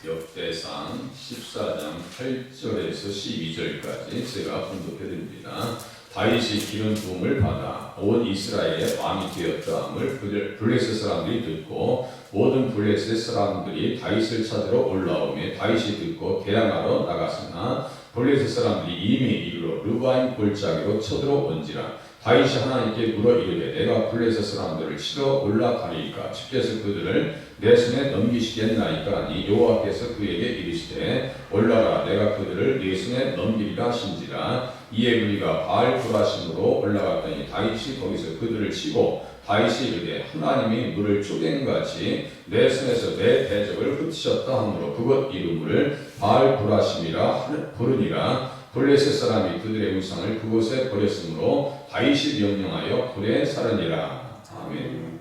역대상 14장 8절에서 12절까지 제가 분독해드립니다. 다윗이 기름 부음을 받아 온 이스라엘의 왕이 되었다함을 블레셋 사람들이 듣고 모든 블레셋 사람들이 다윗을 찾으러 올라오매 다윗이 듣고 대항하러 나갔으나 블레셋 사람들이 이미 이르러 르바임 골짜기로 쳐들어온지라. 다윗이 하나님께 물어 이르되 내가 블레셋 사람들을 치러 올라가리이까 주께서 그들을 내 손에 넘기시겠나이까 하니 여호와께서 그에게 이르시되 올라가 내가 그들을 네 손에 넘기리라 하신지라. 이에 그리가 바알 브라심으로 올라갔더니 다윗이 거기서 그들을 치고 다윗이 이르되 하나님이 물을 쪼갠같이 내 손에서 내 대적을 흩으셨다 하므로 그것 이름을 바알 브라심이라 부르니라. 블레셋 사람이 그들의 우상을 그곳에 버렸으므로 다윗이 명령하여 불에 살으니라. 아멘.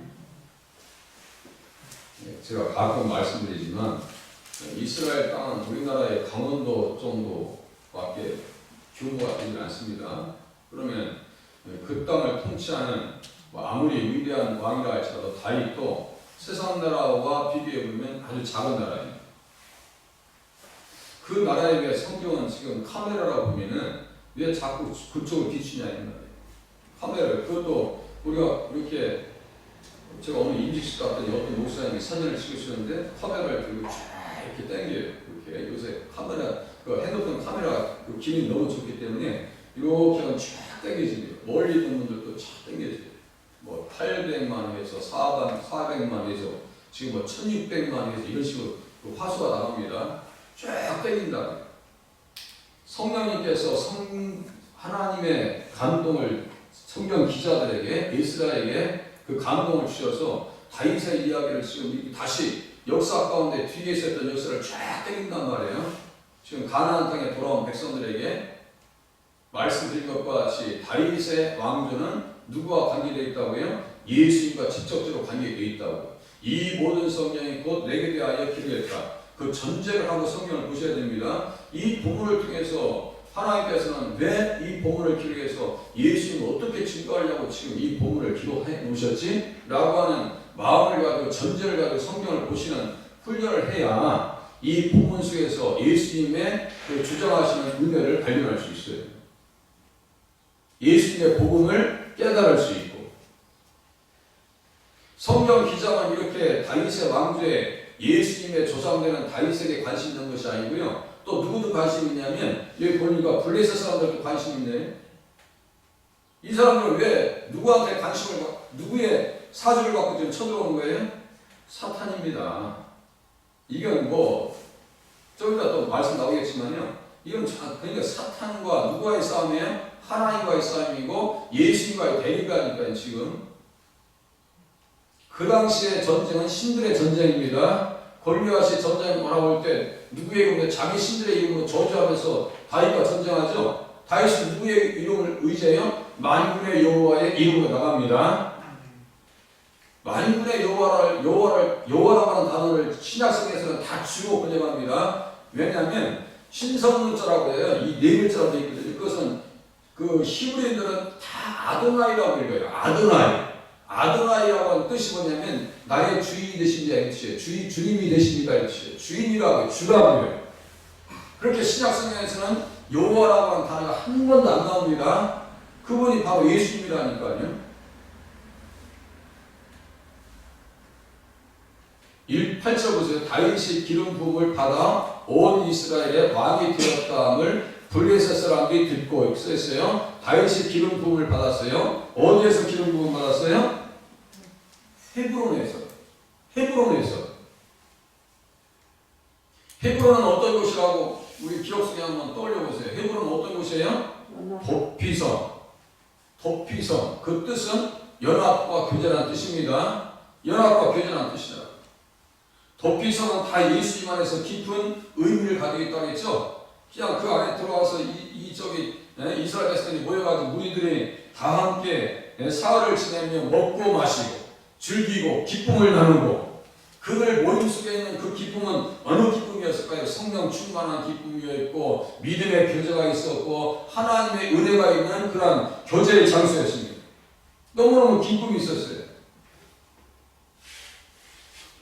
제가 가끔 말씀드리지만 이스라엘 땅은 우리나라의 강원도 정도밖에 규모가 되지 않습니다. 그러면 그 땅을 통치하는 아무리 위대한 왕이라 할지라도 다윗도 세상 나라와 비교해 보면 아주 작은 나라입니다. 그 나라에게 성경은 지금 카메라라고 보면은 왜 자꾸 그쪽을 비추냐 이 말이에요. 카메라 그것도 우리가 이렇게 제가 오늘 임직식 갔더니 어떤 목사님이 사진을 찍으시는데 카메라를 들고 쫙 이렇게 당겨요. 이렇게 요새 카메라 그 핸드폰 카메라 그 기능이 너무 좋기 때문에 이렇게 하면 쫙 당겨집니다. 멀리 있는 분들도 쫙 당겨져요. 뭐 800만 원에서 400만 원에서 지금 뭐 1600만 원에서 이런 식으로 그 화수가 나옵니다. 쫙 당긴다. 성령님께서 하나님의 감동을 성경 기자들에게 이스라엘에게 그 감동을 주셔서 다윗의 이야기를 지금 다시 역사 가운데 뒤에 있었던 역사를 쫙 당긴단 말이에요. 지금 가나안 땅에 돌아온 백성들에게 말씀드린 것과 같이 다윗의 왕조는 누구와 관계되어 있다고요? 예수님과 직접적으로 관계되어 있다고. 이 모든 성경이 곧 내게 대하여 기록했다. 그 전제를 하고 성경을 보셔야 됩니다. 이 본문을 통해서 하나님께서는 왜 이 본문을 기록해서 예수님을 어떻게 증거하려고 지금 이 본문을 기록해 놓으셨지? 라고 하는 마음을 가지고 전제를 가지고 성경을 보시는 훈련을 해야 이 본문 속에서 예수님의 그 주장하시는 은혜를 발견할 수 있어요. 예수님의 복음을 깨달을 수 있고. 성경 기자만 이렇게 다윗의 왕조에 예수님의 조상되는 다윗에게 관심 있는 것이 아니고요. 또 누구도 관심이 있냐면 여기 보니까 블레셋 사람들도 관심이 있네. 이 사람들은 왜 누구한테 관심을 누구의 사주를 갖고 지금 쳐들어오는 거예요? 사탄입니다. 이건 뭐 좀 이따 또 말씀 나오겠지만요. 이건 그러니까 사탄과 누구와의 싸움이에요? 하나님과의 싸움이고 예수님과의 대립가니까요. 지금 그 당시의 전쟁은 신들의 전쟁입니다. 골리앗이 전쟁을 바라볼 때 누구의 이름으로 자기 신들의 이름으로 저주하면서 다윗과 전쟁하죠. 다윗은 누구의 이름을 의지해요? 만군의 여호와의 이름으로 나갑니다. 만군의 여호와라고 하는 단어를 신약성에서는 다 주로 번역합니다. 왜냐하면 신성문자라고 해요. 이 네 글자로 되어 있거든요. 그것은 그 히브리인들은 다 아도나이라고 읽어요. 아도나이라고 하는 뜻이 뭐냐면 나의 주인이 되십니다 이 뜻이에요. 주님이 되십니다 이 뜻이에요. 주인이라고 주라고 해요. 그렇게 신약성경에서는 여호와라고 하는 단어가 한 번도 안 나옵니다. 그분이 바로 예수님이라니까요. 8절 보세요. 다윗이 기름 부음을 받아 온 이스라엘의 왕이 되었다함을 블레셋 사람들이 듣고 있어요. 다윗이 기름 부음을 받았어요. 어디에서 기름 부음 받았어요? 헤브론에서. 헤브론은 어떤 곳이라고 우리 기억 속에 한번 떠올려 보세요. 헤브론은 어떤 곳이에요? 도피성. 그 뜻은 연합과 교제라는 뜻입니다. 연합과 교제라는 뜻이다. 도피성은 다 예수님 안에서 깊은 의미를 가지고 있다고 했죠. 그냥 그 안에 들어와서 이스라엘 백성들이 모여가지고 무리들이 다 함께 사흘을 지내며 먹고 마시고 즐기고 기쁨을 나누고 그들 모임 속에 있는 그 기쁨은 어느 기쁨이었을까요? 성령 충만한 기쁨이었고 믿음의 교제가 있었고 하나님의 은혜가 있는 그러한 교제의 장소였습니다. 너무너무 기쁨이 있었어요.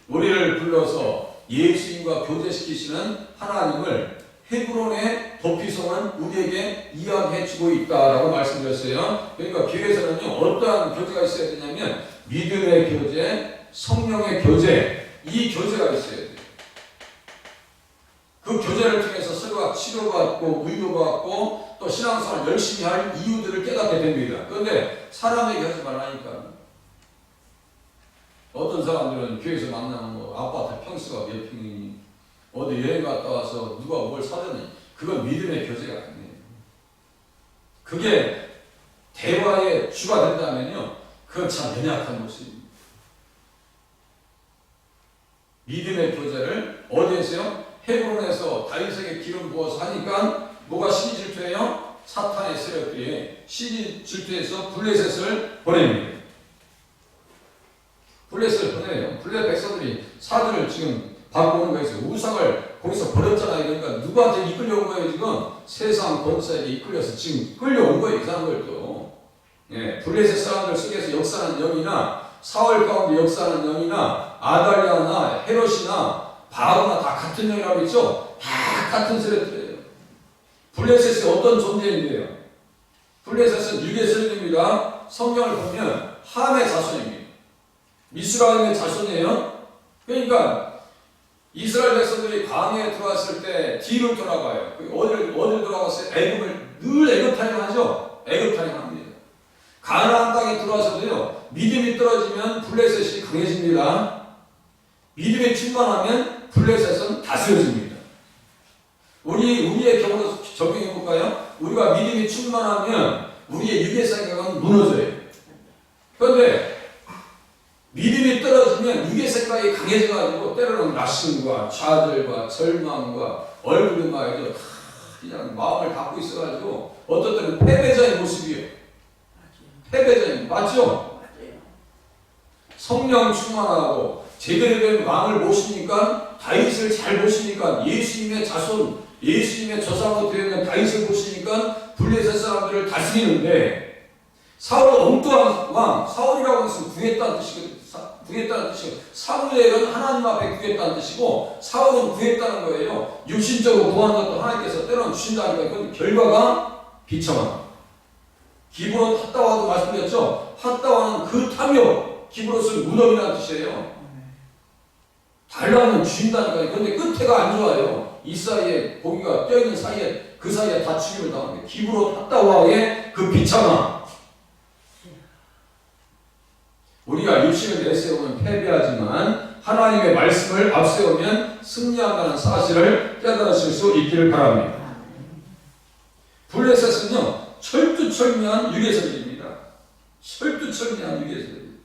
우리를 불러서 예수님과 교제시키시는 하나님을 헤브론의 도피성은 우리에게 이야기해주고 있다라고 말씀드렸어요. 그러니까 교회에서는요, 어떠한 교제가 있어야 되냐면 믿음의 교제, 성령의 교제, 이 교제가 있어야 돼요. 그 교제를 통해서 서로가 치료받고 위로받고 또 신앙생활 열심히 할 이유들을 깨닫게 됩니다. 그런데 사람 얘기하지 말라니까. 어떤 사람들은 교회에서 만나면 뭐 아파트 평수가 몇 평이니 어디 여행 갔다 와서 누가 뭘 사줬니, 그건 믿음의 교제가 아니에요. 그게 대화의 주가 된다면요, 그건 참 연약한 모습입니다. 믿음의 교제를 어디에서요? 헤브론에서 다윗에게 기름 부어서 하니까 뭐가 시기 질투예요? 사탄의 세력들이 시기 질투에서 블레셋을 보냅니다. 블레셋을 보내요. 블레셋 백성들이 사들을 지금 받고 오는 거에서 우상을 거기서 버렸잖아요. 그러니까 누구한테 이끌려온 거예요? 지금 세상 권세에게 이끌려서 지금 끌려온 거예요. 이 사람들도. 예, 블레셋 사람들 속에서 역사하는 영이나 사울 가운데 역사하는 영이나 아달랴나 헤롯이나 바로나 다 같은 영이라고 했죠? 다 같은 세력들이에요. 블레셋이 어떤 존재인데요? 블레셋은 유대 세력입니다. 성경을 보면 함의 자손입니다. 미스라임의 자손이에요. 그러니까 이스라엘 백성들이 광야에 들어왔을 때 뒤를 돌아가요. 어디를 돌아갔어요? 늘 애굽 타령하죠? 애굽 타령합니다. 가나안 땅에 들어와서도요, 믿음이 떨어지면 블레셋이 강해집니다. 믿음이 충만하면 블레셋은 다스려집니다. 우리의 경우로 적용해 볼까요? 우리가 믿음이 충만하면 우리의 유괴 생각은 무너져요. 그런데 믿음이 떨어지면 유괴 생각이 강해져가지고 때로는 낙심과 좌절과 절망과 얼굴이 막 그냥 마음을 닫고 있어가지고 어떤 때는 패배자의 모습이에요. 패배자의, 맞죠? 성령 충만하고 제대로 된 왕을 모시니까, 다윗을 잘 모시니까, 예수님의 자손, 예수님의 저상으로 되어 있는 다윗을 모시니까 블레셋 사람들을 다스리는데, 사울은 엉뚱한 왕, 사울이라고 해서 구했다는 뜻이고, 사무엘은 하나님 앞에 구했다는 뜻이고, 사울은 구했다는 거예요. 육신적으로 구하는 것도 하나님께서 때로는 주신다니까. 그건 결과가 비참합니다. 기브론 핫다와도 말씀드렸죠. 핫다와는 그 탐욕, 기브롯은 무덤이라는 뜻이에요. 달라면 주인다니까요. 그런데 끝에가 안 좋아요. 이 사이에 고기가 껴있는 사이에, 그 사이에 다 죽임을 당합니다. 기브롯 핫다와의 그 비참함. 우리가 육신을 내세우면 패배하지만 하나님의 말씀을 앞세우면 승리한다는 사실을 깨달으실 수 있기를 바랍니다. 블레셋은요, 철두철미한 유괴세력입니다. 철두철미한 유괴세력입니다.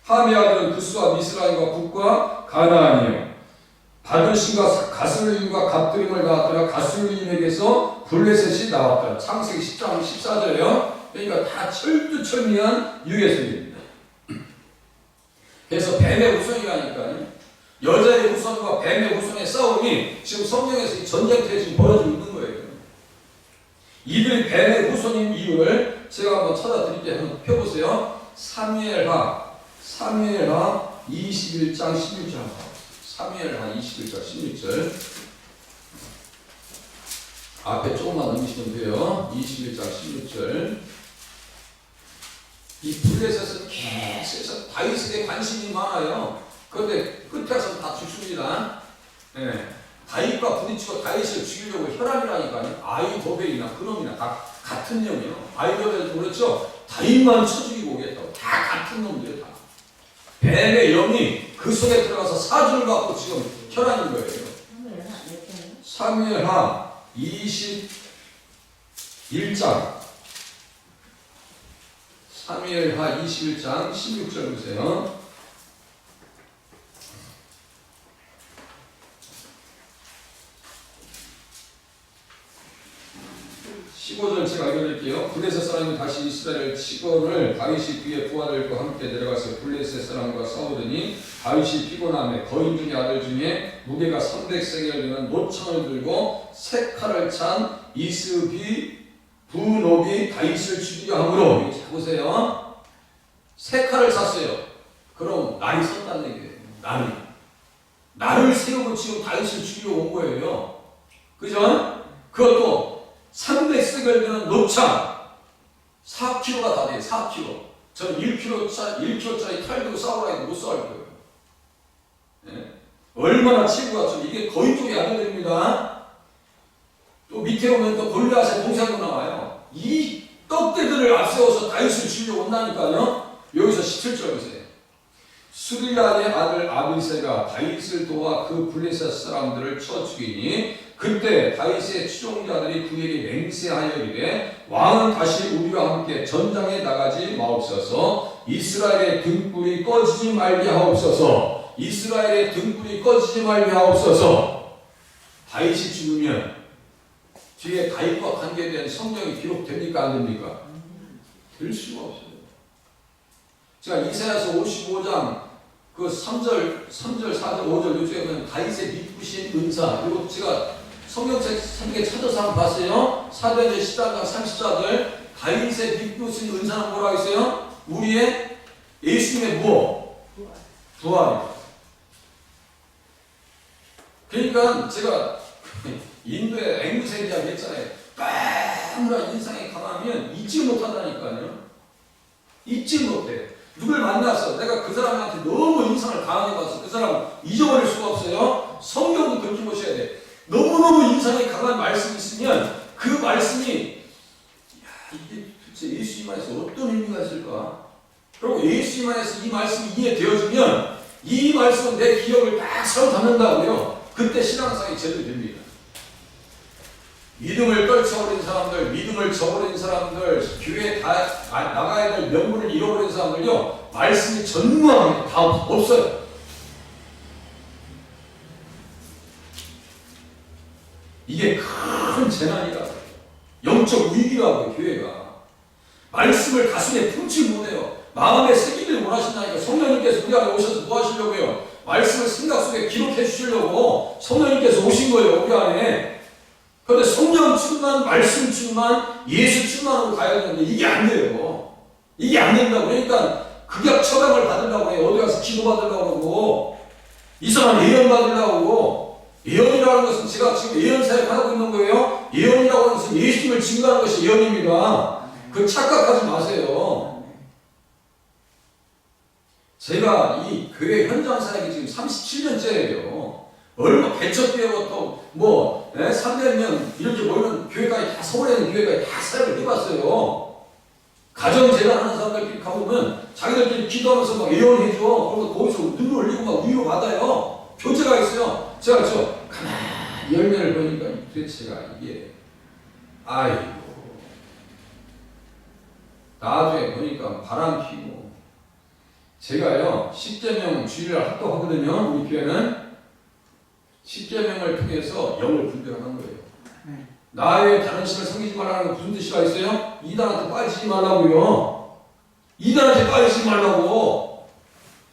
함의 아들은 그스와 미스라임과 북과 가나안이요, 바들심과 가슬림과 갑드림을 낳았더라. 가슬림에게서 블레셋이 나왔더라. 창세기 10장 14절에요. 그러니까 다 철두철미한 유괴세력입니다. 그래서 뱀의 후손이라니까요. 여자의 후손과 뱀의 후손의 싸움이 지금 성경에서 전쟁터에 지금 벌어지고 있는 거예요. 이들이 뱀의 후손인 이유를 제가 한번 찾아드릴게요. 한번 펴보세요. 사무엘하 21장 16절. 사무엘하 21장 16절. 앞에 조금만 넘기시면 돼요. 21장 16절. 이 블레셋은 계속해서 다윗에게 관심이 많아요. 그런데 끝에서 다 죽습니다. 네. 다윗과 부딪히고 다윗을 죽이려고 혈안이라니까요. 아이도벨이나 그놈이나 다 같은 놈이에요. 아이도벨도 그렇죠. 다윗만 쳐 죽이고 오겠다고. 다 같은 놈들이에요. 다. 뱀의 영이 그 속에 들어가서 사주를 갖고 지금 혈안인 거예요. 사무엘하 21장. 사무엘하 21장 16절 보세요. 15절 제가 읽어드릴게요. 블레셋 사람이 다시 이스라엘 치건을 다윗이 그의 부하들과 함께 내려가서 블레셋 사람과 싸우더니 다윗이 피곤함에 거인 중의 아들 중에 무게가 300세겔 되는 노창을 들고 세 칼을 찬 이스비 부노비 다윗을 죽이려 하므로. 자 보세요. 세 칼을 찼어요. 그럼 날이 섰다는 얘기예요. 날이. 나를 세우고 지금 다윗을 죽이러 온 거예요. 그죠? 그것도 300세겔 되는 녹창 4kg가 다 돼요. 4kg. 저는 1kg짜리 칼 들고 싸우라 해도 못 싸울 거예요. 네? 얼마나 치고가 좀 이게 거의 쪽이 안 됩니다. 또 밑에 오면 또 골리앗의 동생도 나와요. 이 떡대들을 앞세워서 다윗을 죽이려 온다니까요. 여기서 17절 보세요. 수리아의 아들 아비새가 다윗을 도와 그 블레셋 사람들을 쳐 죽이니 그때 다윗의 추종자들이 그에게 맹세하여 이르되 왕은 다시 우리와 함께 전장에 나가지 마옵소서. 이스라엘의 등불이 꺼지지 말게 하옵소서. 이스라엘의 등불이 꺼지지 말게 하옵소서. 다윗이 죽으면 뒤에 다윗과 관계된 성경이 기록됩니까 안 됩니까? 될 수가 없어요. 제가 이사야서 55장 그 3절, 4절, 5절 요즘에 보면 다윗의 미쁘신 은사, 그리고 제가 성경책 3개 찾아서 한번 봤어요. 사도행전 14장 30절들 다윗의 미쁘신 은사는 뭐라고 했어요? 우리의 예수님의 무엇? 부활. 그러니까 제가 인도의 앵무새기라고 했잖아요. 까무라 인상이 강하면 잊지 못한다니까요. 잊지 못해. 누굴 만나서 내가 그 사람한테 너무 인상을 강하게 봐서 그 사람 잊어버릴 수가 없어요. 성경도 그렇게 보셔야 돼. 너무너무 인상이 강한 말씀이 있으면 그 말씀이 이게 도대체 예수님 안에서 어떤 의미가 있을까? 그리고 예수님 안에서 이 말씀이 이해되어지면 이 말씀은 내 기억을 딱 사로잡는다고요. 그때 신앙생활이 제대로 됩니다. 믿음을 떨쳐버린 사람들, 믿음을 저버린 사람들, 교회에 다 나가야 될 명분을 잃어버린 사람들요, 말씀이 전무하게 다 없어요. 이게 큰 재난이라고, 영적 위기라고, 교회가. 말씀을 가슴에 품지 못해요. 마음에 새기를 원하신다니까. 성령님께서 우리 안에 오셔서 뭐 하시려고요? 말씀을 생각 속에 기록해 주시려고 성령님께서 오신 거예요, 우리 안에. 그런데 성령 충만, 말씀 충만, 예수 충만으로 가야 되는데 이게 안 돼요. 이게 안 된다고. 그러니까 극약 처방을 받으려고 해요. 어디 가서 기도 받으려고 하고, 이 사람 예언 받으려고 하고. 예언이라는 것은 제가 지금 예언 사역 하고 있는 거예요. 예언이라고 하는 것은 예수님을 증거하는 것이 예언입니다. 그 착각하지 마세요. 제가 이 교회 현장 사역이 지금 37년째예요. 얼마 개척 때부터 뭐 300명 이렇게 모이는 교회까지 다 서울에 있는 교회까지 다 사역을 해봤어요. 가정재단 하는 사람들끼리 가보면 자기들끼리 기도하면서 막 예언해줘. 그리고 거기서 눈물 흘리고 막 위로 받아요. 교제가 있어요. 제가 가만히 열매를 보니까 도대체가 이게 아이고 나중에 보니까 바람 피고 제가요 10계명 주일을 합독하거든요. 우리 교회는 10계명을 통해서 영을 분별하는 거예요. 나 외에 다른 신을 섬기지 말라는 건 무슨 뜻이가 있어요? 이단한테 빠지지 말라고요. 이단한테 빠지지 말라고.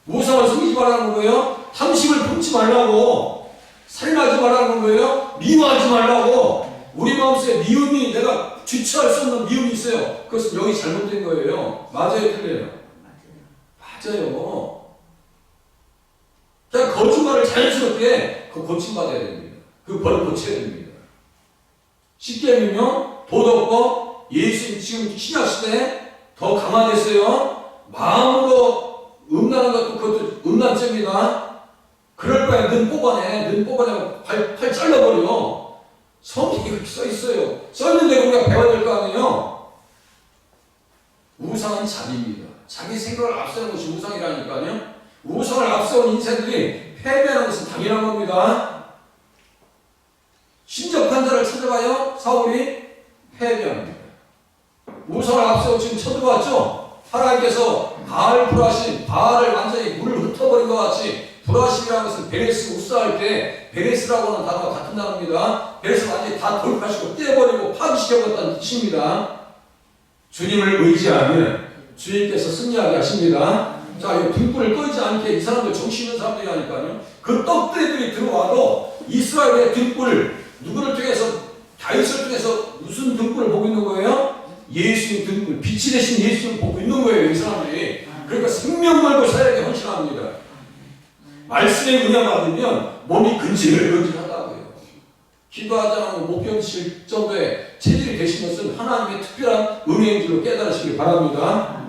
우상을 섬기지 말라는 거예요. 탐심을 품지 말라고. 살인하지 말라는 거예요. 미워하지 말라고. 우리 마음속에 미움이 내가 주체할 수 없는 미움이 있어요. 그것은 영이 잘못된 거예요. 맞아요, 틀려요? 맞아요. 그냥 거짓말을 자연스럽게 그 고침받아야 됩니다. 그 버릇 고쳐야 됩니다. 십계명이며 도덕법, 예수님 지금 신약시대에 더 강화됐어요. 마음으로 음란한 것도 그것도 음란죄입니다. 그럴 바에 는 뽑아내 팔 잘라버려. 성경이 그렇게 써있어요. 써있는데 우리가 배워야 될 거 아니에요. 우상은 자비입니다. 자기 생각을 앞세우는 것이 우상이라니까요. 우상을 앞세운 인생들이 패배하는 것은 당연한 겁니다. 신적한 자를 찾아가요. 사울이 패배합니다. 우상을 앞세우고 지금 쳐들어왔죠. 하나님께서 바알 불하심, 바알을 완전히 물을 흩어버린 것 같이 불하심이라는 것은 베레스 우사할 때 베레스라고 하는 단어가 같은 단어입니다. 베레스 완전히 다 돌파시키고 떼버리고 파괴시켜버렸다는 뜻입니다. 주님을 의지하면 주님께서 승리하게 하십니다. 자, 이 등불을 꺼지 않게 이 사람들 정신 있는 사람들이라니까요. 그 떡들이 들어와도 이스라엘의 등불, 누구를 통해서, 다윗을 통해서 무슨 등불을 보고 있는 거예요? 예수님 등불, 빛이 되신 예수님을 보고 있는 거예요, 이 사람들이. 그러니까 생명 걸고 사역에 헌신합니다. 말씀에 은혜 받으면 몸이 근질근질하다고요. 기도하지 않으면 못 견디실 정도의 체질이 되신 것은 하나님의 특별한 은혜인 줄로 깨달으시길 바랍니다.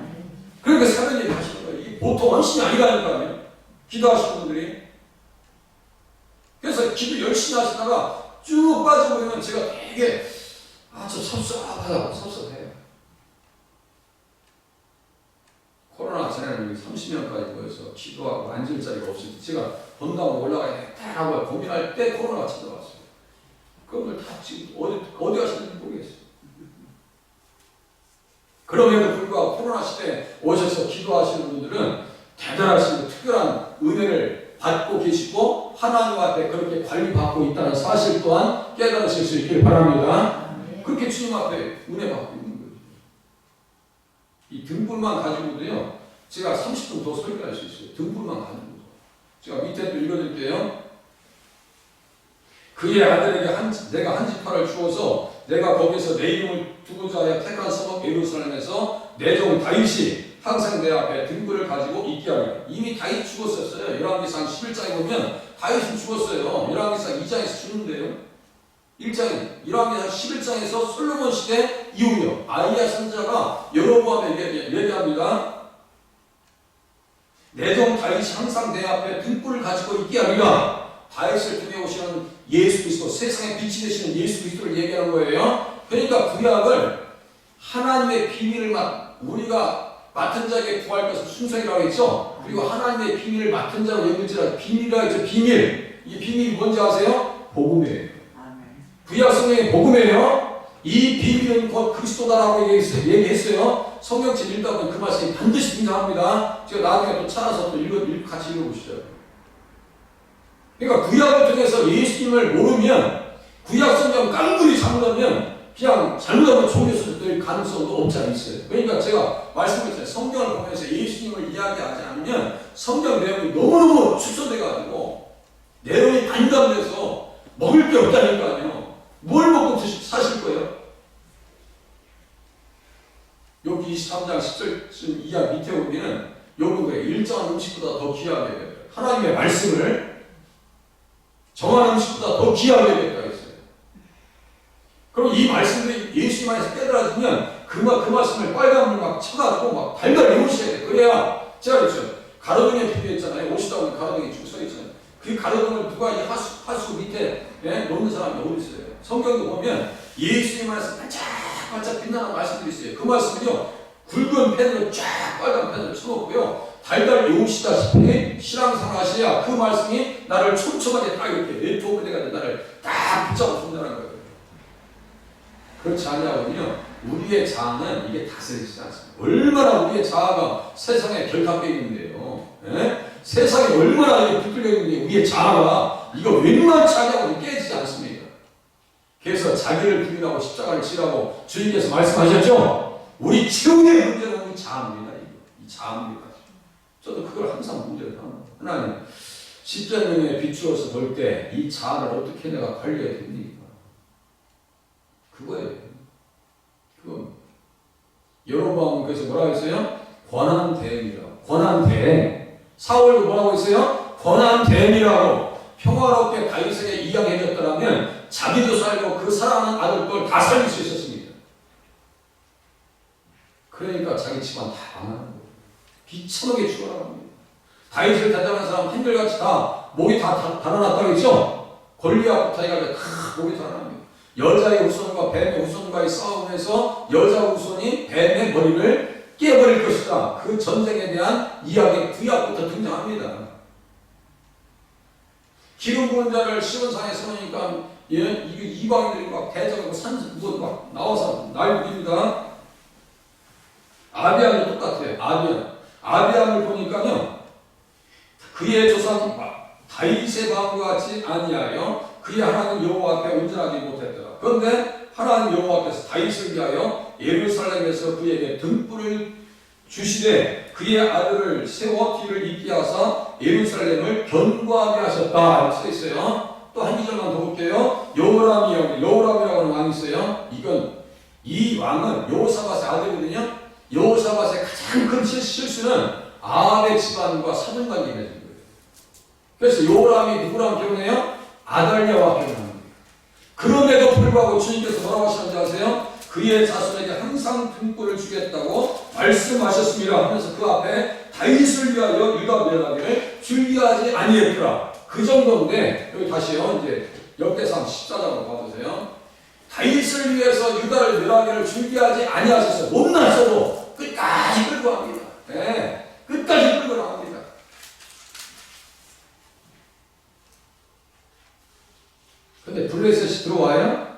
그러니까 사모님 하시는 거예요. 이게 보통 헌신이 아니라니까요. 기도하시는 분들이. 그래서 기도 열심히 하시다가 쭉 빠져버리면 제가 되게 저 섭섭하다고 섭섭해요. 코로나 전에는 30명까지 모여서 기도하고 앉을 자리가 없을 때 제가 본다고 올라가야겠다라고 고민할 때 코로나가 찾아왔어요. 그분들 다 지금 어디 가시는지 모르겠어요. 그럼에도 불구하고 코로나 시대에 오셔서 기도하시는 분들은 대단하시고 특별한 은혜를 받고 계시고 하나님 앞에 그렇게 관리받고 있다는 사실 또한 깨달으실 수 있길 바랍니다. 그렇게 주님 앞에 은혜 받고 있는 거예요. 이 등불만 가지고도요, 제가 30분 더 설교할 수 있어요. 등불만 가지고도. 제가 밑에 또 읽어드릴게요. 그의 아들에게 내가 한 지파를 주어서 내가 거기서 내 이름을 두고자 하여 택한 성읍 예루살렘에서 내 종 다윗이 항상 내 앞에 등불을 가지고 있게 하리라. 이미 다윗 죽었었어요. 열왕기상 11장에 보면 다윗은 죽었어요. 열왕기상 2장에서 죽는데요. 1장, 열왕기상 11장에서 솔로몬 시대 이후요. 아이야 선지자가 여로보암에게 얘기합니다. 내 종 다윗이 항상 내 앞에 등불을 가지고 있게 하리라. 다윗을 통해 오시는 예수 그리스도, 세상의 빛이 되시는 예수 그리스도를 얘기하는 거예요. 그러니까 구약을 하나님의 비밀을 우리가 맡은 자에게 구할 것을 순서이라고 했죠. 그리고 하나님의 비밀을 맡은 자로 여길지라 비밀이라고 했죠. 비밀. 이 비밀이 뭔지 아세요? 복음이에요. 구약 성경의 복음이에요. 이 비밀은 곧 그리스도다라고 얘기했어요. 성경책 읽다 보면 그 말씀이 반드시 등장합니다. 제가 나중에 또 찾아서 또 같이 읽어보시죠. 그러니까 구약을 통해서 예수님을 모르면 구약 성경 깡그리 잘못하면 그냥 잘못하면 종교에서 될 가능성도 없지 않아 있어요. 그러니까 제가 말씀드렸잖아요. 성경을 보면서 예수님을 이야기하지 않으면 성경 내용이 너무너무 축소돼가지고 내용이 반감돼서 먹을 게 없다니까요. 뭘 먹고 사실 거예요? 여기 23장 10절 이하 밑에 보면 요런 거예요. 일정한 음식보다 더 귀하게 돼요. 하나님의 말씀을 정한 음식보다 더 귀하게 되겠다 했어요. 그럼 이 말씀들이 예수님 안에서 깨달아지면 그 말씀을 빨간불 막 쳐가지고 막 달달 외우셔야 돼요. 그래야 제가 그랬죠. 가로등에 비교했잖아요. 오시다 보면 가로등에 쭉 서있잖아요. 그 가로등을 누가 이 하수 밑에 놓는 사람이 어디 있어요? 성경도 보면 예수님 안에서 반짝반짝 빛나는 말씀들이 있어요. 그 말씀은요, 굵은 펜으로 쫙 빨간 펜으로 쳐놓고요, 달달 외우시다시피 신앙생활 하셔야 그 말씀이 나를 촘촘하게 딱 이렇게 네트워크가 나를 딱 붙잡아 준다는 거예요. 그렇지 않냐면요, 우리의 자아는 이게 다스리지 않습니다. 얼마나 우리의 자아가 세상에 결탁되어 있는데요. 예? 세상에 얼마나 이게 붙들려 있는데 우리의 자아가 이거 웬만치 않냐고 깨지지 않습니다. 그래서 자기를 부인하고 십자가를 지라고 주님께서 말씀하셨죠. 우리 최후의 문제는 우리 자아입니다. 이 자아입니다. 저도 그걸 항상 문제를 하나님 십자가에 비추어서 볼 때 이 자아를 어떻게 내가 관리해야 됩니까? 그거예요. 그건 여로보암은 그래서 뭐라고 했어요? 권한대행이라고. 권한대행. 사울도 뭐라고 했어요? 권한대행이라고. 평화롭게 다윗에게 이야기해줬더라면 자기도 살고 그 사랑하는 아들들 다 살릴 수 있었습니다. 그러니까 자기 집안 다 망하는 거예요. 비참하게 죽어나갑니다. 다윗을 대장한 사람 한결같이 다 목이 다 달아났다고 했죠? 골리앗부터 해가지고 다 목이 달아납니다. 여자의 후손과 뱀의 후손과의 싸움에서 여자 후손이 뱀의 머리를 깨버릴 것이다. 그 전쟁에 대한 이야기 구약부터 등장합니다. 기름 부은 자를 시온산에 세우니까 이방인들이 막 대적하고 산뭐 막 나와서 날부립니다. 아비암도 똑같아요. 아비암을 보니까요, 그의 조상 다윗의 마음과 같이 아니하여 그의 하나님 여호와 앞에 온전하지 못했더라. 그런데 하나님 여호와께서 다윗을 위하여 예루살렘에서 그에게 등불을 주시되 그의 아들을 세워 뒤를 잇게 하사 예루살렘을 견고하게 하셨다. 이렇게 써 있어요. 또 한 기절만 더 볼게요. 여호람이라고 하는 왕이 있어요. 이 왕은 여호사밧의 아들이거든요. 여호사밧의 가장 큰 실수는 아합의 집안과 사돈관계가 된 거예요. 그래서 요람이 누구랑 결혼해요? 아달랴와 결혼합니다. 그럼에도 불구하고 주님께서 뭐라고 하시는지 아세요? 그의 자손에게 항상 등불을 주겠다고 말씀하셨습니다 하면서 그 앞에 다윗을 위하여 유다 멸하기를 준비하지 아니했더라. 그 정도인데 여기 다시요. 이제 역대상 14장으로 봐보세요. 다윗을 위해서 유다를 멸하기를 준비하지 아니하셨어요. 못났어도 끝까지 끌고 갑니다. 네, 끝까지 끌고 나갑니다. 근데 블레셋이 들어와요.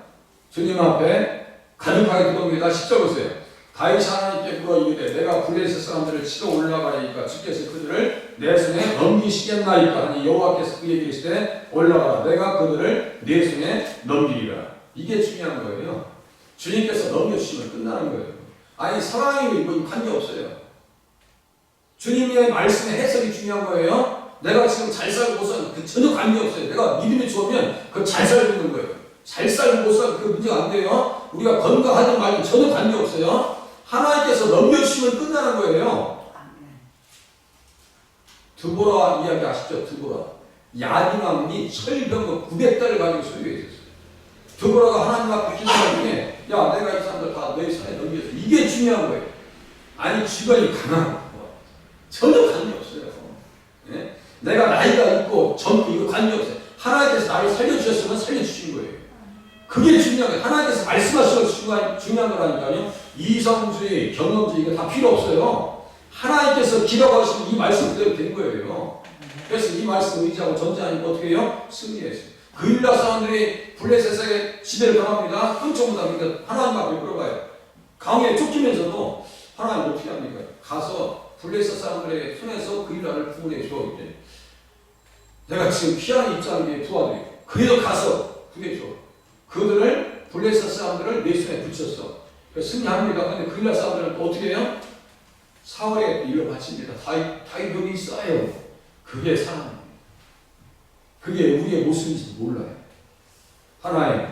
주님 앞에 가득하게 들어옵니다. 10절 보세요. 다윗이 하나님께 물어 이르되 내가 블레셋 사람들을 치러 올라가리니까 주께서 그들을 내 손에 넘기시겠나이까 하니 여호와께서 그에게 이르시되 올라가라 내가 그들을 내 손에 넘기리라. 이게 중요한 거예요. 주님께서 넘겨주시면 끝나는 거예요. 아니 사랑이 뭐 관계없어요. 주님의 말씀의 해석이 중요한 거예요. 내가 지금 잘 살고 못 살고 그 전혀 관계없어요. 내가 믿음이 좋으면 그 잘 살고 있는 거예요. 잘 살고 못 살고 그 문제가 안 돼요. 우리가 건강하든 말든 전혀 관계없어요. 하나님께서 넘겨주시면 끝나는 거예요. 드보라 이야기 아시죠? 드보라. 야긴왕이 철병거 900달을 가지고 소유해 있었어요. 드보라가 하나님 앞에 기도할 중에 야 내가 이 사람들 다 너희 손에 넘겨줘. 이게 중요한 거예요. 아니 주변이 강한 거. 전혀 관계없어요. 네? 내가 나이가 있고 젊고 이거 관계없어요. 하나님께서 나를 살려주셨으면 살려주신 거예요. 그게 중요한 거예요. 하나님께서 말씀하셔서 중요한 거라니까요. 이성주의, 경험주의 이거 다 필요 없어요. 하나님께서 기록하시면 이 말씀 그대로 된 거예요. 그래서 이 말씀 의지하고 전쟁하니까 어떻게 해요? 승리했어요. 그 유다 사람들이 블레셋의 시대를 떠납니다. 흥청보다 그러니까 하나님 앞에 물어봐요. 강에 쫓기면서도 하나님 어떻게 합니까? 가서 블레셋 사람들의 손에서 그 유다를 구원해 줘. 내가 지금 피하는 입장에 도와드려. 그래도 가서 구해 줘. 그들을 블레셋 사람들을 내 손에 붙였어. 승리합니다. 근데 그 유다 사람들은 어떻게 해요? 사울에게 일로 바칩니다. 다윗이 쌓여요. 그게 사랑입니다. 그게 우리의 모습인지 몰라요. 하나님,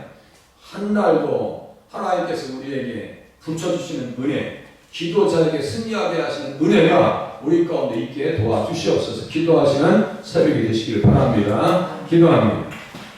한날도 하나님께서 우리에게 붙여주시는 은혜, 기도자에게 승리하게 하시는 은혜가 우리 가운데 있게 도와주시옵소서. 기도하시는 새벽이 되시길 바랍니다. 기도합니다.